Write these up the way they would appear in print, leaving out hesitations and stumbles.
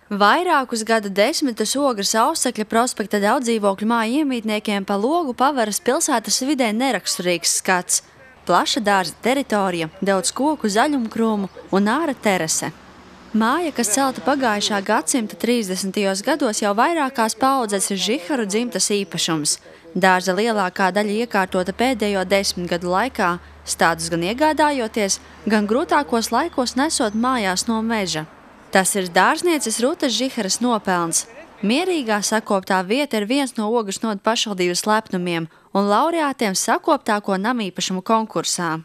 Vairākus gadu desmitus Ogres Ausekļa prospekta daudzdzīvokļu māju iemītniekiem pa logu paveras pilsētas vidē neraksturīgs skats. Plaša dārza teritorija, daudz koku, zaļumkrūmu un āra terase. Māja, kas celta pagājušā gadsimta 30. gados, jau vairākās paudzes ir Žiharu dzimtas īpašums. Dārza lielākā daļa iekārtota pēdējo 10 gadu laikā, stādus gan iegādājoties, gan grūtākos laikos nesot mājās no meža. Tas ir dārznieces Rutas Žiharas nopelns. Mierīgā sakoptā vieta ir viens no Ogres novada pašvaldības lepnumiem un laureātiem sakoptāko namīpašumu konkursā.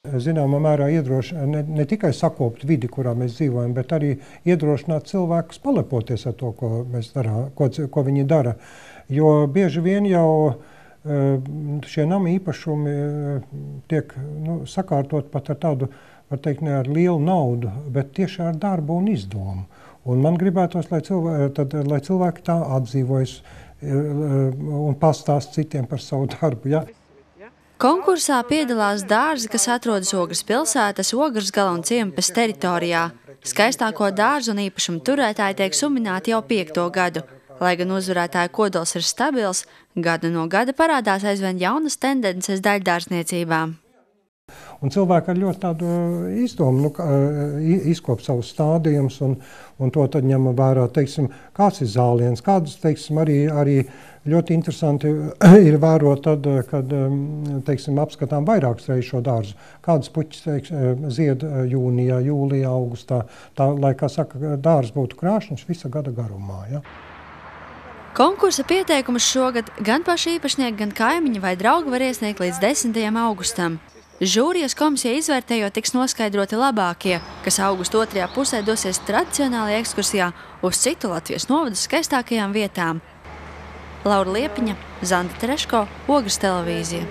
Zināmā mērā iedrošina ne tikai sakopt vidi, kurā mēs dzīvojam, bet arī iedrošināt cilvēkus palepoties ar to, ko mēs darām, ko viņi dara. Jo bieži vien jau šie nama īpašumi tiek sakārtot pat ar tādu, var teikt, ne ar lielu naudu, bet tieši ar darbu un izdomu. Un man gribētos, lai cilvēki tā atdzīvojas un pastāst citiem par savu darbu. Ja? Konkursā piedalās dārzi, kas atrodas Ogres pilsētas, Ogresgala un Ciempes teritorijā. Skaistāko dārzu un īpašumu turētāji tiek sumināti jau 5. gadu. Lai gan uzvarētāja kodols ir stabils, gadu no gada parādās aizvien jaunas tendences daļdārzniecībā. Un cilvēki ar ļoti tādu izdomu izkop savus stādījumus un to tad ņem vērā, teiksim, kāds ir zāliens, kādas, teiksim, arī ļoti interesanti ir vērot tad, kad, teiksim, apskatām vairākas reizes šo dārzu. Kādas puķis, teiksim, zied jūnijā, jūlijā, augustā, tā, lai, kā saka, dārs būtu krāšņs visa gada garumā, ja? Konkursa pieteikumus šogad gan paši īpašnieki, gan kaimiņi vai draugi var iesniegt līdz 10. augustam. Žūrijas komisija izvērtējot tiks noskaidroti labākie, kas augusta 2. pusē dosies tradicionālajā ekskursijā uz citu Latvijas novadu skaistākajām vietām. Laura Liepiņa, Zanda Tereško, Ogres televīzija.